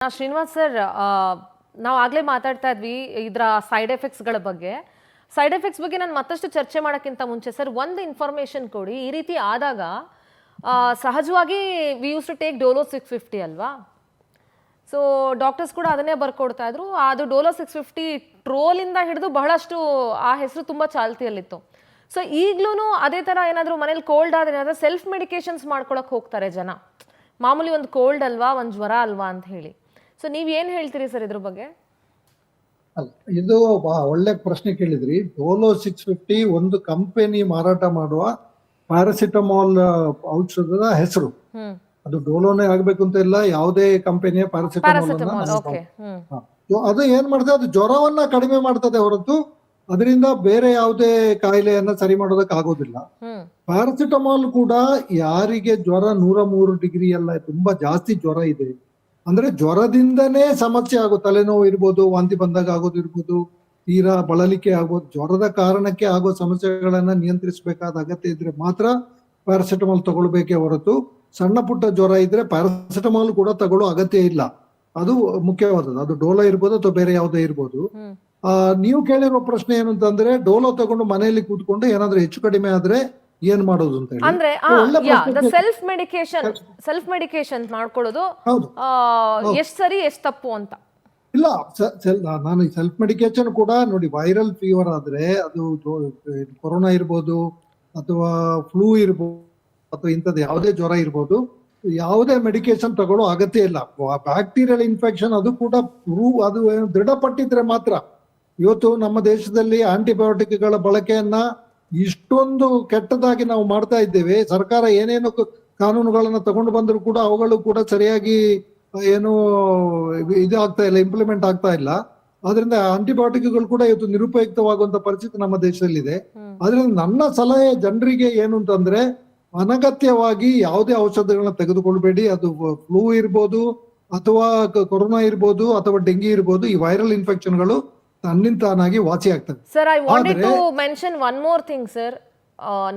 Srinivas sir, ನಾವು ಆಗಲೇ ಮಾತಾಡ್ತಾ ಇದ್ವಿ ಇದರ ಸೈಡ್ ಎಫೆಕ್ಟ್ಸ್ಗಳ ಬಗ್ಗೆ. ಸೈಡ್ ಎಫೆಕ್ಟ್ಸ್ ಬಗ್ಗೆ ನಾನು ಮತ್ತಷ್ಟು ಚರ್ಚೆ ಮಾಡೋಕ್ಕಿಂತ ಮುಂಚೆ ಸರ್ ಒಂದು ಇನ್ಫಾರ್ಮೇಷನ್ ಕೊಡಿ. ಈ ರೀತಿ ಆದಾಗ ಸಹಜವಾಗಿ we use to take Dolo 650 ಅಲ್ವಾ? ಸೊ ಡಾಕ್ಟರ್ಸ್ ಕೂಡ ಅದನ್ನೇ ಬರ್ಕೊಡ್ತಾ ಇದ್ರು. ಅದು ಡೋಲೋ 650 ಟ್ರೋಲಿಂದ ಹಿಡಿದು ಬಹಳಷ್ಟು ಆ ಹೆಸರು ತುಂಬ ಚಾಲ್ತಿಯಲ್ಲಿತ್ತು. ಸೊ ಈಗಲೂ ಅದೇ ಥರ ಏನಾದರೂ ಮನೇಲಿ ಕೋಲ್ಡ್ ಆದರೆ ಏನಾದರೂ ಸೆಲ್ಫ್ ಮೆಡಿಕೇಶನ್ಸ್ ಮಾಡ್ಕೊಳಕ್ಕೆ ಹೋಗ್ತಾರೆ ಜನ. ಮಾಮೂಲಿ ಒಂದು ಕೋಲ್ಡ್ ಅಲ್ವಾ, ಒಂದು ಜ್ವರ ಅಲ್ವಾ ಅಂತ ಹೇಳಿ. ಸೊ ನೀವ್ ಏನ್ ಹೇಳ್ತೀರಿ ಸರ್ ಇದ್ರ ಬಗ್ಗೆ? ಇದು ಒಳ್ಳೆ ಪ್ರಶ್ನೆ ಕೇಳಿದ್ರಿ. ಡೋಲೋ 650 ಒಂದು ಕಂಪನಿ ಮಾರಾಟ ಮಾಡುವ ಪ್ಯಾರಾಸಿಟಮಾಲ್ ಔಷಧದ ಹೆಸರು. ಅದು ಡೋಲೋನೇ ಆಗ್ಬೇಕು ಅಂತ ಇಲ್ಲ, ಯಾವುದೇ ಕಂಪನಿಯ ಪ್ಯಾರಾಸಿಟಮಾಲ್. ಅದು ಏನ್ ಮಾಡ್ತದೆ, ಅದು ಜ್ವರವನ್ನ ಕಡಿಮೆ ಮಾಡ್ತದೆ ಹೊರತು ಅದರಿಂದ ಬೇರೆ ಯಾವುದೇ ಕಾಯಿಲೆಯನ್ನ ಸರಿ ಮಾಡೋದಕ್ಕೆ ಆಗೋದಿಲ್ಲ. ಪ್ಯಾರಾಸಿಟಮಾಲ್ ಕೂಡ ಯಾರಿಗೆ ಜ್ವರ 103 ಡಿಗ್ರಿ ಎಲ್ಲ ತುಂಬಾ ಜಾಸ್ತಿ ಜ್ವರ ಇದೆ ಅಂದ್ರೆ ಜ್ವರದಿಂದನೇ ಸಮಸ್ಯೆ ಆಗೋ, ತಲೆನೋವು ಇರ್ಬೋದು, ವಾಂತಿ ಬಂದಾಗ ಆಗೋದು ಇರ್ಬೋದು, ತೀರಾ ಬಳಲಿಕೆ ಆಗೋದು, ಜ್ವರದ ಕಾರಣಕ್ಕೆ ಆಗೋ ಸಮಸ್ಯೆಗಳನ್ನ ನಿಯಂತ್ರಿಸಬೇಕಾದ ಅಗತ್ಯ ಇದ್ರೆ ಮಾತ್ರ ಪ್ಯಾರಾಸಿಟಮಾಲ್ ತಗೊಳ್ಬೇಕೇ ಹೊರತು ಸಣ್ಣ ಪುಟ್ಟ ಜ್ವರ ಇದ್ರೆ ಪ್ಯಾರಾಸಿಟಮಾಲ್ ಕೂಡ ತಗೊಳ್ಳೋ ಅಗತ್ಯ ಇಲ್ಲ. ಅದು ಮುಖ್ಯವಾದದ್ದು. ಅದು ಡೋಲೋ ಇರ್ಬೋದು ಅಥವಾ ಬೇರೆ ಯಾವುದೇ ಇರ್ಬೋದು. ನೀವು ಕೇಳಿರೋ ಪ್ರಶ್ನೆ ಏನು ಅಂತಂದ್ರೆ, ಡೋಲೋ ತಗೊಂಡು ಮನೆಯಲ್ಲಿ ಕೂತ್ಕೊಂಡು ಏನಾದ್ರೂ ಹೆಚ್ಚು ಕಡಿಮೆ ಆದ್ರೆ ಏನ್ ಮಾಡೋದು ಅಂತ ಹೇಳಿ. ಅಂದ್ರೆ ಸೆಲ್ಫ್ ಮೆಡಿಕೇಶನ್ ಮಾಡ್ಕೊಳ್ಳೋದು ಎಷ್ಟ್ ಸರಿ ಎಷ್ಟ್ ತಪ್ಪು ಅಂತ ಇಲ್ಲ. ನಾನು ಸೆಲ್ಫ್ ಮೆಡಿಕೇಶನ್ ಕೂಡ ನೋಡಿ, ವೈರಲ್ ಫೀವರ್ ಆದ್ರೆ ಅದು ಕೊರೋನಾ ಇರ್ಬೋದು ಅಥವಾ ಫ್ಲೂ ಇರ್ಬೋದು ಅಥವಾ ಇಂಥದ್ದು ಯಾವುದೇ ಜ್ವರ ಇರ್ಬೋದು, ಯಾವುದೇ ಮೆಡಿಕೇಶನ್ ತಗೊಳ್ಳೋ ಅಗತ್ಯ ಇಲ್ಲ. ಬ್ಯಾಕ್ಟೀರಿಯಲ್ ಇನ್ಫೆಕ್ಷನ್ ಅದು ಕೂಡ ಅದು ದೃಢಪಟ್ಟಿದ್ರೆ ಮಾತ್ರ. ಇವತ್ತು ನಮ್ಮ ದೇಶದಲ್ಲಿ ಆಂಟಿಬಯೋಟಿಕ್ಗಳ ಬಳಕೆಯನ್ನ ಇಷ್ಟೊಂದು ಕೆಟ್ಟದಾಗಿ ನಾವು ಮಾಡ್ತಾ ಇದ್ದೇವೆ. ಸರ್ಕಾರ ಏನೇನು ಕಾನೂನುಗಳನ್ನ ತಗೊಂಡು ಬಂದರೂ ಕೂಡ ಅವುಗಳು ಕೂಡ ಸರಿಯಾಗಿ ಏನು ಇದು ಆಗ್ತಾ ಇಲ್ಲ, ಇಂಪ್ಲಿಮೆಂಟ್ ಆಗ್ತಾ ಇಲ್ಲ. ಆದ್ರಿಂದ ಆಂಟಿಬಯೋಟಿಕ್ಗಳು ಕೂಡ ಇವತ್ತು ನಿರುಪಯುಕ್ತವಾಗುವಂತ ಪರಿಸ್ಥಿತಿ ನಮ್ಮ ದೇಶದಲ್ಲಿದೆ. ಆದ್ರಿಂದ ನನ್ನ ಸಲಹೆ ಜನರಿಗೆ ಏನು ಅಂತಂದ್ರೆ, ಅನಗತ್ಯವಾಗಿ ಯಾವುದೇ ಔಷಧಗಳನ್ನ ತೆಗೆದುಕೊಳ್ಬೇಡಿ. ಅದು ಫ್ಲೂ ಇರ್ಬೋದು ಅಥವಾ ಕೊರೋನಾ ಇರ್ಬೋದು ಅಥವಾ ಡೆಂಗಿ ಇರ್ಬೋದು, ಈ ವೈರಲ್ ಇನ್ಫೆಕ್ಷನ್ಗಳು ತನ್ನಿಂತಾನಾಗಿ ವಾಸಿ ಆಗ್ತದೆ. Sir, I wanted to mention one more thing sir.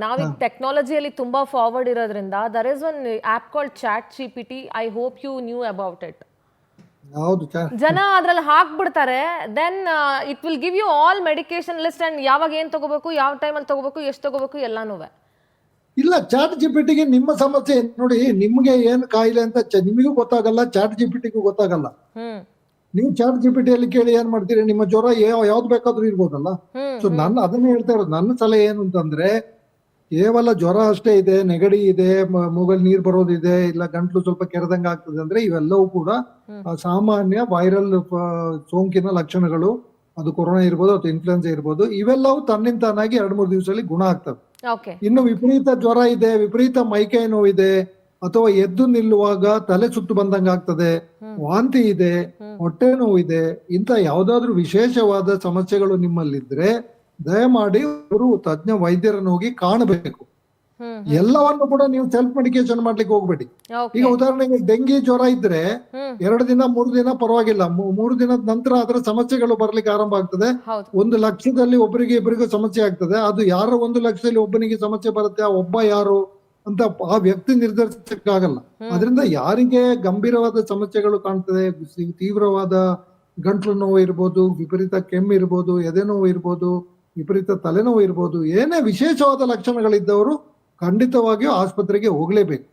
ನಾವೀಗ ಟೆಕ್ನಾಲಜಿಯಲ್ಲಿ ತುಂಬಾ ಫಾರ್ವರ್ಡ್ ಇರೋದ್ರಿಂದ there is one app called chat GPT. I hope you knew about it. ಜನ ಅದ್ರಲ್ಲಿ ಹಾಕ್ಬಿಡ್ತಾರೆ, then it will give you all medication list and ಯಾವಾಗ ಏನ್ ತಗೋಬೇಕು, ಯಾವ ಟೈಮಲ್ಲಿ ತಗೋಬೇಕು, ಎಷ್ಟು ತಗೋಬೇಕು ಎಲ್ಲಾನು. ಇಲ್ಲ, ಚಾಟ್ ಜಿಪಿಟಿಗೆ ನಿಮ್ಮ ಸಮಸ್ಯೆ ನೋಡಿ, ನಿಮ್ಗೆ ಏನ್ ಕಾಯಿಲೆ ಅಂತ ನಿಮಗೂ ಗೊತ್ತಾಗಲ್ಲ, ಚಾಟ್ ಜಿಪಿಟಿಗೂ ಗೊತ್ತಾಗಲ್ಲ. ನೀವು ಚಾಟ್ ಜಿಪಿಟಿಯಲ್ಲಿ ಕೇಳಿ ಏನ್ ಮಾಡ್ತೀರಿ, ನಿಮ್ಮ ಜ್ವರ ಯಾವ್ದು ಬೇಕಾದ್ರೂ ಇರ್ಬೋದಲ್ಲ. ಸೊ ನಾನು ಅದನ್ನ ಹೇಳ್ತಾ ಇರೋದು. ನನ್ನ ಸಲಹೆ ಏನು ಅಂತಂದ್ರೆ, ಕೇವಲ ಜ್ವರ ಅಷ್ಟೇ ಇದೆ, ನೆಗಡಿ ಇದೆ, ಮೂಗಲ್ ನೀರ್ ಬರೋದಿದೆ, ಇಲ್ಲ ಗಂಟ್ಲು ಸ್ವಲ್ಪ ಕೆರೆದಂಗ ಆಗ್ತದೆ ಅಂದ್ರೆ ಇವೆಲ್ಲವೂ ಕೂಡ ಸಾಮಾನ್ಯ ವೈರಲ್ ಸೋಂಕಿನ ಲಕ್ಷಣಗಳು. ಅದು ಕೊರೋನಾ ಇರ್ಬೋದು ಅಥವಾ ಇನ್ಫ್ಲುಯೆನ್ಸಾ ಇರ್ಬೋದು. ಇವೆಲ್ಲವೂ ತನ್ನಿಂತಾನಾಗಿ 2-3 ದಿವಸದಲ್ಲಿ ಗುಣ ಆಗ್ತವೆ. ಇನ್ನು ವಿಪರೀತ ಜ್ವರ ಇದೆ, ವಿಪರೀತ ಮೈಕೈ ನೋವಿದೆ, ಅಥವಾ ಎದ್ದು ನಿಲ್ಲುವಾಗ ತಲೆ ಸುತ್ತು ಬಂದಂಗ ಆಗ್ತದೆ, ವಾಂತಿ ಇದೆ, ಹೊಟ್ಟೆ ನೋವಿದೆ, ಇಂಥ ಯಾವ್ದಾದ್ರು ವಿಶೇಷವಾದ ಸಮಸ್ಯೆಗಳು ನಿಮ್ಮಲ್ಲಿದ್ರೆ ದಯಮಾಡಿ ಅವರು ತಜ್ಞ ವೈದ್ಯರನ್ನು ಹೋಗಿ ಕಾಣಬೇಕು. ಎಲ್ಲವನ್ನು ಕೂಡ ನೀವು ಸೆಲ್ಫ್ ಮೆಡಿಕೇಶನ್ ಮಾಡ್ಲಿಕ್ಕೆ ಹೋಗ್ಬೇಡಿ. ಈಗ ಉದಾಹರಣೆಗೆ ಡೆಂಗಿ ಜ್ವರ ಇದ್ರೆ 2 ದಿನ 3 ದಿನ ಪರವಾಗಿಲ್ಲ, 3 ದಿನದ ನಂತರ ಅದರ ಸಮಸ್ಯೆಗಳು ಬರ್ಲಿಕ್ಕೆ ಆರಂಭ ಆಗ್ತದೆ. 1 ಲಕ್ಷದಲ್ಲಿ ಒಬ್ಬರಿಗೆ ಇಬ್ಬರಿಗೂ ಸಮಸ್ಯೆ ಆಗ್ತದೆ. ಅದು ಯಾರ 1 ಲಕ್ಷದಲ್ಲಿ ಒಬ್ಬನಿಗೆ ಸಮಸ್ಯೆ ಬರುತ್ತೆ, ಆ ಒಬ್ಬ ಯಾರು ಅಂತ ಆ ವ್ಯಕ್ತಿ ನಿರ್ಧರಿಸಕ್ಕಾಗಲ್ಲ. ಅದರಿಂದ ಯಾರಿಗೆ ಗಂಭೀರವಾದ ಸಮಸ್ಯೆಗಳು ಕಾಣ್ತದೆ, ತೀವ್ರವಾದ ಗಂಟ್ಲು ನೋವು ಇರ್ಬೋದು, ವಿಪರೀತ ಕೆಮ್ಮು ಇರ್ಬೋದು, ಎದೆ ನೋವು ಇರ್ಬೋದು, ವಿಪರೀತ ತಲೆನೋವು ಇರ್ಬೋದು, ಏನೇ ವಿಶೇಷವಾದ ಲಕ್ಷಣಗಳಿದ್ದವರು ಖಂಡಿತವಾಗಿಯೂ ಆಸ್ಪತ್ರೆಗೆ ಹೋಗ್ಲೇಬೇಕು.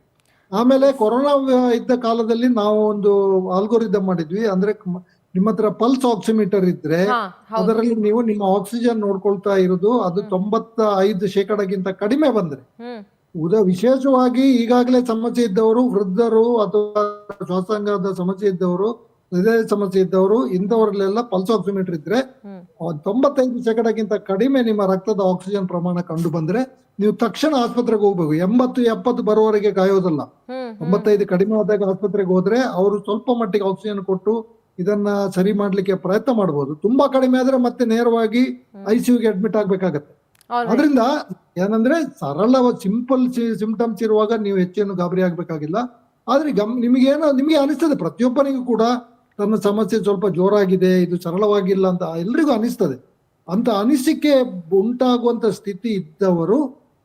ಆಮೇಲೆ ಕೊರೋನಾ ಇದ್ದ ಕಾಲದಲ್ಲಿ ನಾವು ಒಂದು ಆಲ್ಗೋರಿದಮ್ ಮಾಡಿದ್ವಿ. ಅಂದ್ರೆ ನಿಮ್ಮ ಹತ್ರ ಪಲ್ಸ್ ಆಕ್ಸಿಮೀಟರ್ ಇದ್ರೆ ಅದರಲ್ಲಿ ನೀವು ನಿಮ್ಮ ಆಕ್ಸಿಜನ್ ನೋಡ್ಕೊಳ್ತಾ ಇರೋದು, ಅದು 95% ಕಡಿಮೆ ಬಂದ್ರೆ, ವಿಶೇಷವಾಗಿ ಈಗಾಗಲೇ ಸಮಸ್ಯೆ ಇದ್ದವರು, ವೃದ್ಧರು ಅಥವಾ ಶ್ವಾಸಾಂಗದ ಸಮಸ್ಯೆ ಇದ್ದವರು, ಹೃದಯ ಸಮಸ್ಯೆ ಇದ್ದವರು, ಇಂಥವರಲ್ಲೆಲ್ಲ ಪಲ್ಸ್ ಆಕ್ಸಿಮೀಟರ್ ಇದ್ರೆ 95% ಕಡಿಮೆ ನಿಮ್ಮ ರಕ್ತದ ಆಕ್ಸಿಜನ್ ಪ್ರಮಾಣ ಕಂಡು ಬಂದ್ರೆ ನೀವು ತಕ್ಷಣ ಆಸ್ಪತ್ರೆಗೆ ಹೋಗ್ಬೇಕು. 80-70 ಬರುವವರೆಗೆ ಕಾಯೋದಲ್ಲ. 95 ಕಡಿಮೆ ಆದಾಗ ಆಸ್ಪತ್ರೆಗೆ ಹೋದ್ರೆ ಅವರು ಸ್ವಲ್ಪ ಮಟ್ಟಿಗೆ ಆಕ್ಸಿಜನ್ ಕೊಟ್ಟು ಇದನ್ನ ಸರಿ ಮಾಡ್ಲಿಕ್ಕೆ ಪ್ರಯತ್ನ ಮಾಡಬಹುದು. ತುಂಬಾ ಕಡಿಮೆ ಆದ್ರೆ ಮತ್ತೆ ನೇರವಾಗಿ ICUಗೆ ಅಡ್ಮಿಟ್ ಆಗ್ಬೇಕಾಗತ್ತೆ. ಅದರಿಂದ ಏನಂದ್ರೆ, ಸರಳ ಸಿಂಪಲ್ ಸಿಂಪ್ಟಮ್ಸ್ ಇರುವಾಗ ನೀವು ಹೆಚ್ಚೇನು ಗಾಬರಿ ಆಗ್ಬೇಕಾಗಿಲ್ಲ. ಆದ್ರೆ ನಿಮಗೆ ಅನಿಸ್ತದೆ, ಪ್ರತಿಯೊಬ್ಬನಿಗೂ ಕೂಡ ತನ್ನ ಸಮಸ್ಯೆ ಸ್ವಲ್ಪ ಜೋರಾಗಿದೆ, ಇದು ಸರಳವಾಗಿಲ್ಲ ಅಂತ ಎಲ್ರಿಗೂ ಅನಿಸ್ತದೆ. ಅಂತ ಅನಿಸಿಕೆ ಉಂಟಾಗುವಂತ ಸ್ಥಿತಿ ಇದ್ದವರು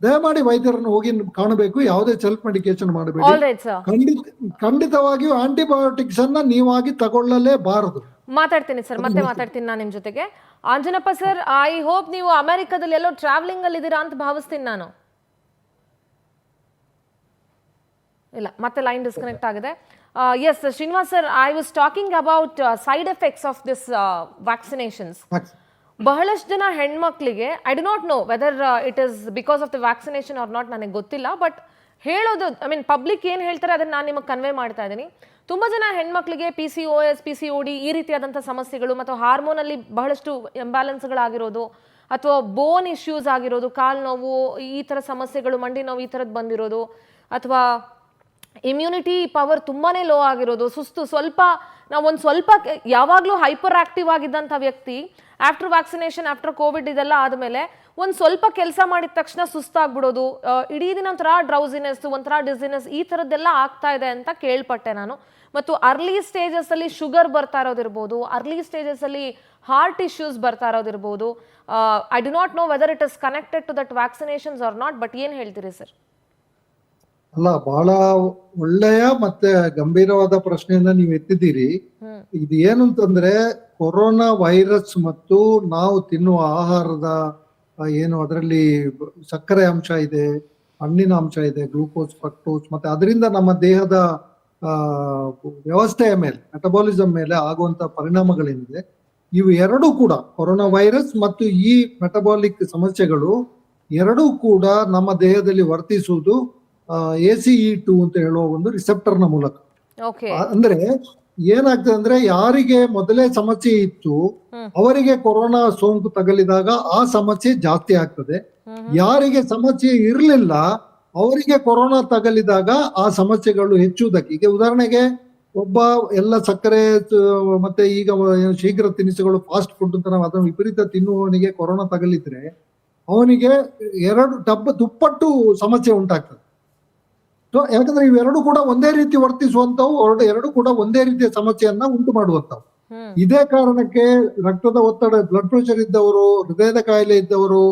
ದಯಮಾಡಿ ವೈದ್ಯರನ್ನು ಹೋಗಿ ಕಾಣಬೇಕು. ಯಾವುದೇ ಸೆಲ್ಫ್ ಮೆಡಿಕೇಶನ್ ಮಾಡಬೇಡಿ. ಆಲ್ ರೈಟ್ ಸರ್, ಖಂಡಿತವಾಗಿಯೂ ಆಂಟಿಬಯೋಟಿಕ್ಸ್ ಅನ್ನ ನೀವಾಗಿ ತಗೊಳ್ಳಲೇಬಾರದು. ಮಾತಾಡ್ತೀನಿ ಸರ್, ಮತ್ತೆ ಮಾತಾಡ್ತೀನಿ ನಾನು ನಿಮ್ ಜೊತೆಗೆ. ಅಂಜನಪ್ಪ ಸರ್, ಐ ಹೋಪ್ ನೀವು ಅಮೆರಿಕದಲ್ಲಿ ಎಲ್ಲೋ ಟ್ರಾವೆಲಿಂಗ್ ಅಲ್ಲಿ ಇದ್ದೀರಾ ಅಂತ ಭಾವಿಸ್ತೀನಿ ನಾನು. ಇಲ್ಲ, ಮತ್ತೆ ಲೈನ್ ಡಿಸ್ಕನೆಕ್ಟ್ ಆಗಿದೆ. Yes Srinivas sir, I was talking about side effects of this vaccinations. ಬಹಳಷ್ಟು ಜನ ಹೆಣ್ಮಕ್ಳಿಗೆ, I do not know whether it is because of the vaccination or not, ನನಗೆ ಗೊತ್ತಿಲ್ಲ. ಬಟ್ ಹೇಳೋದು, ಐ ಮೀನ್ ಪಬ್ಲಿಕ್ ಏನು ಹೇಳ್ತಾರೆ ಅದನ್ನು ನಾನು ನಿಮಗೆ ಕನ್ವೆ ಮಾಡ್ತಾ ಇದ್ದೀನಿ. ತುಂಬ ಜನ ಹೆಣ್ಮಕ್ಳಿಗೆ PCOS, PCOD ಈ ರೀತಿಯಾದಂಥ ಸಮಸ್ಯೆಗಳು ಮತ್ತು ಹಾರ್ಮೋನಲ್ಲಿ ಬಹಳಷ್ಟು ಇಂಬ್ಯಾಲೆನ್ಸ್ಗಳಾಗಿರೋದು ಅಥವಾ ಬೋನ್ ಇಶ್ಯೂಸ್ ಆಗಿರೋದು, ಕಾಲು ನೋವು, ಈ ಥರ ಸಮಸ್ಯೆಗಳು, ಮಂಡಿ ನೋವು ಈ ಥರದ್ದು ಬಂದಿರೋದು, ಅಥವಾ ಇಮ್ಯುನಿಟಿ ಪವರ್ ತುಂಬಾ ಲೋ ಆಗಿರೋದು, ಸುಸ್ತು, ನಾವು ಒಂದು ಸ್ವಲ್ಪ ಯಾವಾಗಲೂ ಹೈಪರ್ ಆಕ್ಟಿವ್ ಆಗಿದ್ದಂಥ ವ್ಯಕ್ತಿ ಆಫ್ಟರ್ ವ್ಯಾಕ್ಸಿನೇಷನ್, ಆಫ್ಟರ್ ಕೋವಿಡ್ ಇದೆಲ್ಲ ಆದಮೇಲೆ ಒಂದು ಸ್ವಲ್ಪ ಕೆಲಸ ಮಾಡಿದ ತಕ್ಷಣ ಸುಸ್ತಾಗ್ಬಿಡೋದು, ಇಡೀ ದಿನ ಒಂಥರ ಡ್ರೌಸಿನೆಸ್, ಒಂಥರ ಡಿಸಿನೆಸ್, ಈ ಥರದ್ದೆಲ್ಲ ಆಗ್ತಾ ಇದೆ ಅಂತ ಕೇಳ್ಪಟ್ಟೆ ನಾನು. ಮತ್ತು ಅರ್ಲಿ ಸ್ಟೇಜಸ್ಸಲ್ಲಿ ಶುಗರ್ ಬರ್ತಾ ಇರೋದಿರ್ಬೋದು, ಅರ್ಲಿ ಸ್ಟೇಜಸ್ಸಲ್ಲಿ ಹಾರ್ಟ್ ಇಶ್ಯೂಸ್ ಬರ್ತಾ ಇರೋದಿರ್ಬೋದು. I do not know whether it is connected to that vaccinations or not, but ಏನು ಹೇಳ್ತೀರಿ ಸರ್? ಅಲ್ಲ, ಬಹಳ ಒಳ್ಳೆಯ ಮತ್ತೆ ಗಂಭೀರವಾದ ಪ್ರಶ್ನೆಯನ್ನ ನೀವು ಎತ್ತಿದ್ದೀರಿ. ಇದು ಏನು ಅಂತಂದ್ರೆ, ಕೊರೋನಾ ವೈರಸ್ ಮತ್ತು ನಾವು ತಿನ್ನುವ ಆಹಾರದ ಏನು ಅದರಲ್ಲಿ ಸಕ್ಕರೆ ಅಂಶ ಇದೆ, ಹಣ್ಣಿನ ಅಂಶ ಇದೆ, ಗ್ಲೂಕೋಸ್, ಫ್ರಕ್ಟೋಸ್, ಮತ್ತೆ ಅದರಿಂದ ನಮ್ಮ ದೇಹದ ವ್ಯವಸ್ಥೆಯ ಮೇಲೆ, ಮೆಟಬಾಲಿಸಂ ಮೇಲೆ ಆಗುವಂತ ಪರಿಣಾಮಗಳೇನಿದೆ, ಇವು ಎರಡೂ ಕೂಡ, ಕೊರೋನಾ ವೈರಸ್ ಮತ್ತು ಈ ಮೆಟಬಾಲಿಕ್ ಸಮಸ್ಯೆಗಳು ಎರಡೂ ಕೂಡ ನಮ್ಮ ದೇಹದಲ್ಲಿ ವರ್ತಿಸುವುದು ACE2 ಅಂತ ಹೇಳುವ ಒಂದು ರಿಸೆಪ್ಟರ್ನ ಮೂಲಕ. ಅಂದ್ರೆ ಏನಾಗ್ತದೆ ಅಂದ್ರೆ, ಯಾರಿಗೆ ಮೊದಲೇ ಸಮಸ್ಯೆ ಇತ್ತು ಅವರಿಗೆ ಕೊರೋನಾ ಸೋಂಕು ತಗಲಿದಾಗ ಆ ಸಮಸ್ಯೆ ಜಾಸ್ತಿ ಆಗ್ತದೆ. ಯಾರಿಗೆ ಸಮಸ್ಯೆ ಇರಲಿಲ್ಲ ಅವರಿಗೆ ಕೊರೋನಾ ತಗಲಿದಾಗ ಆ ಸಮಸ್ಯೆಗಳು ಹೆಚ್ಚುವುದಕ್ಕೆ, ಈಗ ಉದಾಹರಣೆಗೆ ಒಬ್ಬ ಎಲ್ಲ ಸಕ್ಕರೆ ಮತ್ತೆ ಈಗ ಶೀಘ್ರ ತಿನಿಸುಗಳು, ಫಾಸ್ಟ್ ಫುಡ್ ಅಂತ ನಾವು ಅದನ್ನು ವಿಪರೀತ ತಿನ್ನುವವನಿಗೆ ಕೊರೋನಾ ತಗಲಿದ್ರೆ ಅವನಿಗೆ ದುಪ್ಪಟ್ಟು ಸಮಸ್ಯೆ ಉಂಟಾಗ್ತದೆ. ಯಾಕಂದ್ರೆ ಇವೆರಡು ಕೂಡ ಒಂದೇ ರೀತಿ ವರ್ತಿಸುವಂತವು, ಎರಡು ಕೂಡ ಒಂದೇ ರೀತಿಯ ಸಮಸ್ಯೆಯನ್ನ ಉಂಟು ಮಾಡುವಂತವು. ಇದೇ ಕಾರಣಕ್ಕೆ ರಕ್ತದ ಒತ್ತಡ, ಬ್ಲಡ್ ಪ್ರೆಷರ್ ಇದ್ದವರು, ಹೃದಯದ ಕಾಯಿಲೆ ಇದ್ದವರು,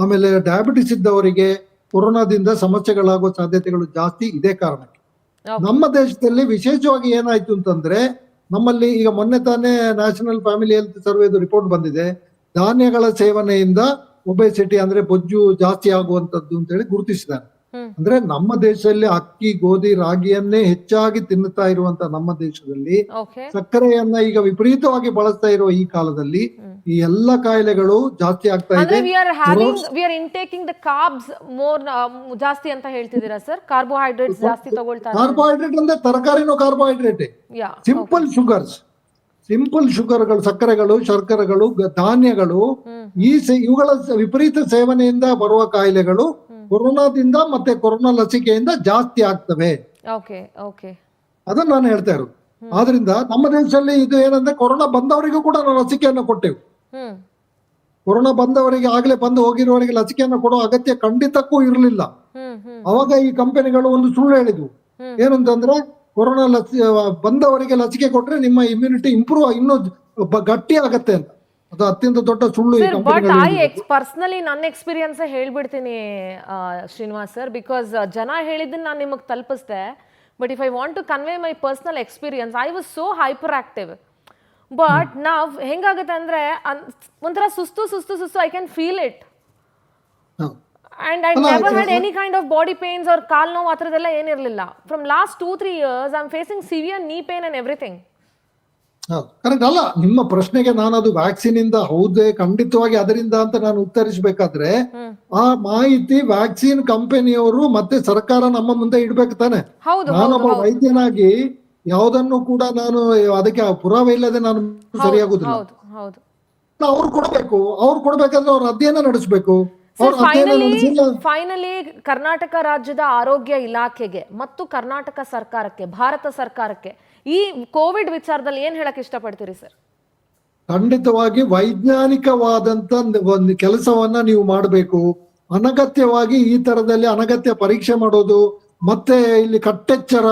ಆಮೇಲೆ ಡಯಾಬಿಟಿಸ್ ಇದ್ದವರಿಗೆ ಕೊರೋನಾದಿಂದ ಸಮಸ್ಯೆಗಳಾಗುವ ಸಾಧ್ಯತೆಗಳು ಜಾಸ್ತಿ. ಇದೇ ಕಾರಣಕ್ಕೆ ನಮ್ಮ ದೇಶದಲ್ಲಿ ವಿಶೇಷವಾಗಿ ಏನಾಯ್ತು ಅಂತಂದ್ರೆ, ನಮ್ಮಲ್ಲಿ ಈಗ ಮೊನ್ನೆ ತಾನೇ ನ್ಯಾಷನಲ್ ಫ್ಯಾಮಿಲಿ ಹೆಲ್ತ್ ಸರ್ವೆದು ರಿಪೋರ್ಟ್ ಬಂದಿದೆ. ಧಾನ್ಯಗಳ ಸೇವನೆಯಿಂದ ಒಬೆಸಿಟಿ ಅಂದ್ರೆ ಬೊಜ್ಜು ಜಾಸ್ತಿ ಆಗುವಂತದ್ದು ಅಂತ ಹೇಳಿ ಗುರುತಿಸಿದ್ದಾರೆ. ಅಂದ್ರೆ ನಮ್ಮ ದೇಶದಲ್ಲಿ ಅಕ್ಕಿ, ಗೋಧಿ, ರಾಗಿಯನ್ನೇ ಹೆಚ್ಚಾಗಿ ತಿನ್ನುತ್ತಾ ಇರುವಂತ ನಮ್ಮ ದೇಶದಲ್ಲಿ ಸಕ್ಕರೆಯನ್ನ ಈಗ ವಿಪರೀತವಾಗಿ ಬಳಸ್ತಾ ಇರುವ ಈ ಕಾಲದಲ್ಲಿ ಈ ಎಲ್ಲ ಕಾಯಿಲೆಗಳು ಜಾಸ್ತಿ ಆಗ್ತಾ ಇದೆ. ಜಾಸ್ತಿ ಅಂತ ಹೇಳ್ತಿದ್ದೀರಾ ಸರ್? ಕಾರ್ಬೋಹೈಡ್ರೇಟ್ಸ್ ಜಾಸ್ತಿ ತಗೊಳ್ತಾರೆ. ಕಾರ್ಬೋಹೈಡ್ರೇಟ್ ಅಂದ್ರೆ ತರಕಾರಿನೂ ಕಾರ್ಬೋಹೈಡ್ರೇಟ್, ಸಿಂಪಲ್ ಶುಗರ್ಗಳು, ಸಕ್ಕರೆಗಳು, ಶರ್ಕರೆಗಳು, ಧಾನ್ಯಗಳು, ಇವುಗಳ ವಿಪರೀತ ಸೇವನೆಯಿಂದ ಬರುವ ಕಾಯಿಲೆಗಳು ಕೊರೋನಾದಿಂದ ಮತ್ತೆ ಕೊರೋನಾ ಲಸಿಕೆಯಿಂದ ಜಾಸ್ತಿ ಆಗ್ತವೆ. ಅದನ್ನ ನಾನು ಹೇಳ್ತಾ ಇರೋದು. ಆದ್ರಿಂದ ನಮ್ಮ ದೇಶದಲ್ಲಿ ಇದು ಏನಂದ್ರೆ, ಕೊರೋನಾ ಬಂದವರಿಗೂ ಕೂಡ ನಾವು ಲಸಿಕೆಯನ್ನು ಕೊಟ್ಟೆವು. ಕೊರೋನಾ ಬಂದವರಿಗೆ, ಆಗ್ಲೇ ಬಂದು ಹೋಗಿರುವವರಿಗೆ ಲಸಿಕೆಯನ್ನು ಕೊಡೋ ಅಗತ್ಯ ಖಂಡಿತಕ್ಕೂ ಇರಲಿಲ್ಲ. ಅವಾಗ ಈ ಕಂಪನಿಗಳು ಒಂದು ಸುಳ್ಳು ಹೇಳಿದ್ವು, ಏನಂತಂದ್ರೆ ಕೊರೋನಾ ಬಂದವರಿಗೆ ಲಸಿಕೆ ಕೊಟ್ರೆ ನಿಮ್ಮ ಇಮ್ಯುನಿಟಿ ಇಂಪ್ರೂವ್ ಇನ್ನೂ ಗಟ್ಟಿ ಆಗತ್ತೆ ಅಂತ. ಅದು ಅತ್ಯಂತ ದೊಡ್ಡ ಸುಳ್ಳು. ಬಟ್ ಪರ್ಸನಲಿ ನನ್ನ ಎಕ್ಸ್ಪೀರಿಯನ್ಸ್ ಹೇಳ್ಬಿಡ್ತೀನಿ ಶ್ರೀನಿವಾಸ್ ಸರ್, ಬಿಕಾಸ್ ಜನ ಹೇಳಿದ್ದನ್ನ ನಾನು ನಿಮಗೆ ತಲುಪಿಸ್ದೆ. But if I want to convey my personal experience, I was so hyper active. But ನಾವ್ ಹೆಂಗಾಗುತ್ತೆ ಅಂದ್ರೆ, ಒಂಥರ ಸುಸ್ತು, I can feel it. And I never had any kind of body pains or ಕಾಲ್ ನೋವು ಆ ಥರದ್ದೆಲ್ಲ ಏನಿರಲಿಲ್ಲ. From last 2-3 years I'm facing severe knee pain and everything. Correct ಅಲ್ಲ, ನಿಮ್ಮ ಪ್ರಶ್ನೆಗೆ ನಾನು ಅದು ವ್ಯಾಕ್ಸಿನ್ ಇಂದ ಹೌದೇ ಖಂಡಿತವಾಗಿ ಅದರಿಂದ ಅಂತ ನಾನು ಉತ್ತರಿಸಬೇಕಾದ್ರೆ, ಆ ಮಾಹಿತಿ ವ್ಯಾಕ್ಸಿನ್ ಕಂಪನಿಯವರು ಮತ್ತೆ ಸರ್ಕಾರ ನಮ್ಮ ಮುಂದೆ ಇಡ್ಬೇಕು ತಾನೆ. ನಾನೊಬ್ಬ ವೈದ್ಯನಾಗಿ ಯಾವುದನ್ನು ಕೂಡ ನಾನು ಅದಕ್ಕೆ ಪುರಾವೆ ಇಲ್ಲದೆ ನಾನು ಸರಿಯಾಗುದಿಲ್ಲ. ಅವ್ರು ಕೊಡ್ಬೇಕು, ಅವ್ರು ಕೊಡ್ಬೇಕಾದ್ರೆ ಅವ್ರ ಅಧ್ಯಯನ ನಡೆಸಬೇಕು. ಫೈನಲಿ ಕರ್ನಾಟಕ ರಾಜ್ಯದ ಆರೋಗ್ಯ ಇಲಾಖೆಗೆ ಮತ್ತು ಕರ್ನಾಟಕ ಸರ್ಕಾರಕ್ಕೆ, ಭಾರತ ಸರ್ಕಾರಕ್ಕೆ ಈ ಕೋವಿಡ್ ವಿಚಾರದಲ್ಲಿ ಏನ್ ಹೇಳಕ್ ಇಷ್ಟಪಡ್ತೀರಿ ಸರ್? ಖಂಡಿತವಾಗಿ ವೈಜ್ಞಾನಿಕವಾದಂತ ಒಂದು ಕೆಲಸವನ್ನ ನೀವು ಮಾಡಬೇಕು. ಅನಗತ್ಯವಾಗಿ ಈ ತರದಲ್ಲಿ ಅನಗತ್ಯ ಪರೀಕ್ಷೆ ಮಾಡೋದು, ಮತ್ತೆ ಇಲ್ಲಿ ಕಟ್ಟೆಚ್ಚರ,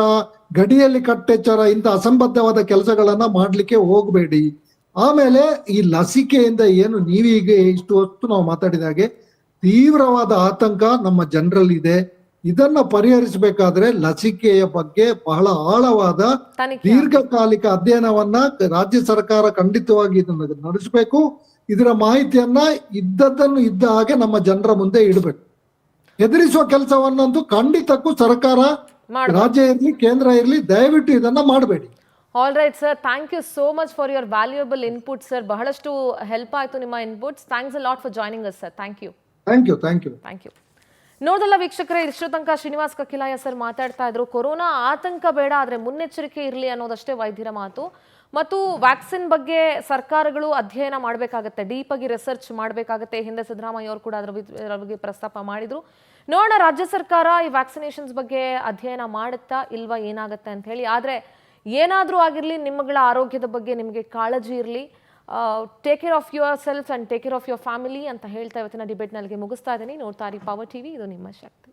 ಗಡಿಯಲ್ಲಿ ಕಟ್ಟೆಚ್ಚರ, ಇಂಥ ಅಸಂಬದ್ಧವಾದ ಕೆಲಸಗಳನ್ನ ಮಾಡ್ಲಿಕ್ಕೆ ಹೋಗ್ಬೇಡಿ. ಆಮೇಲೆ ಈ ಲಸಿಕೆಯಿಂದ ಏನು ನೀವೀಗ ಇಷ್ಟು ಹೊತ್ತು ನಾವು ಮಾತಾಡಿದ ಹಾಗೆ ತೀವ್ರವಾದ ಆತಂಕ ನಮ್ಮ ಜನರಲ್ಲಿದೆ. ಇದನ್ನ ಪರಿಹರಿಸಬೇಕಾದ್ರೆ ಲಸಿಕೆಯ ಬಗ್ಗೆ ಬಹಳ ಆಳವಾದ ತನಿಖೆ ದೀರ್ಘಕಾಲಿಕ ಅಧ್ಯಯನವನ್ನ ರಾಜ್ಯ ಸರ್ಕಾರ ಖಂಡಿತವಾಗಿ ಇದನ್ನ ನಡೆಸಬೇಕು. ಇದರ ಮಾಹಿತಿಯನ್ನ ಇದ್ದದ್ದನ್ನು ಇದ್ದ ಹಾಗೆ ನಮ್ಮ ಜನರ ಮುಂದೆ ಇಡಬೇಕು. ಹೆದರಿಸುವ ಕೆಲಸವನ್ನಂತೂ ಖಂಡಿತಕ್ಕೂ ಸರ್ಕಾರ, ಮಾಡ್ಬೇಕು. ರಾಜ್ಯ ಇರಲಿ ಕೇಂದ್ರ ಇರಲಿ, ದಯವಿಟ್ಟು ಇದನ್ನ ಮಾಡಬೇಡಿ. All right sir, thank you so much for your valuable input sir. ಬಹಳಷ್ಟು ಹೆಲ್ಪ್ ಆಯಿತು ನಿಮ್ಮ inputs. Thanks a lot for joining us sir. Thank you. Thank you, thank you. Thank you. ನೋಡಲ್ಲ ವೀಕ್ಷಕರೇ, ಇಷ್ಟು ತನಕ ಶ್ರೀನಿವಾಸ್ ಕಕ್ಕಿಲಾಯ ಸರ್ ಮಾತಾಡ್ತಾ ಇದ್ರು. ಕೊರೋನಾ ಆತಂಕ ಬೇಡ, ಆದರೆ ಮುನ್ನೆಚ್ಚರಿಕೆ ಇರಲಿ ಅನ್ನೋದಷ್ಟೇ ವೈದ್ಯರ ಮಾತು. ಮತ್ತು ವ್ಯಾಕ್ಸಿನ್ ಬಗ್ಗೆ ಸರ್ಕಾರಗಳು ಅಧ್ಯಯನ ಮಾಡಬೇಕಾಗತ್ತೆ, ಡೀಪ್ ಆಗಿ ರಿಸರ್ಚ್ ಮಾಡಬೇಕಾಗತ್ತೆ. ಹಿಂದೆ ಸಿದ್ದರಾಮಯ್ಯ ಅವರು ಕೂಡ ಅದರ ಬಗ್ಗೆ ಪ್ರಸ್ತಾಪ ಮಾಡಿದ್ರು. ನೋಡೋಣ ರಾಜ್ಯ ಸರ್ಕಾರ ಈ ವ್ಯಾಕ್ಸಿನೇಷನ್ಸ್ ಬಗ್ಗೆ ಅಧ್ಯಯನ ಮಾಡುತ್ತಾ ಇಲ್ವಾ, ಏನಾಗುತ್ತೆ ಅಂತ ಹೇಳಿ. ಆದರೆ ಏನಾದರೂ ಆಗಿರಲಿ, ನಿಮ್ಮಗಳ ಆರೋಗ್ಯದ ಬಗ್ಗೆ ನಿಮಗೆ ಕಾಳಜಿ ಇರಲಿ. Take care of your self and take care of your family ಅಂತ ಹೇಳ್ತಾ ಇವತ್ತಿನ ಡಿಬೇಟ್ನಲ್ಲಿ ಮುಗಿಸ್ತಾ ಇದ್ದೀನಿ. ನೋಡ್ತಾ ಇರಿ ಪವರ್ ಟಿವಿ, ಇದು ನಿಮ್ಮ ಶಕ್ತಿ.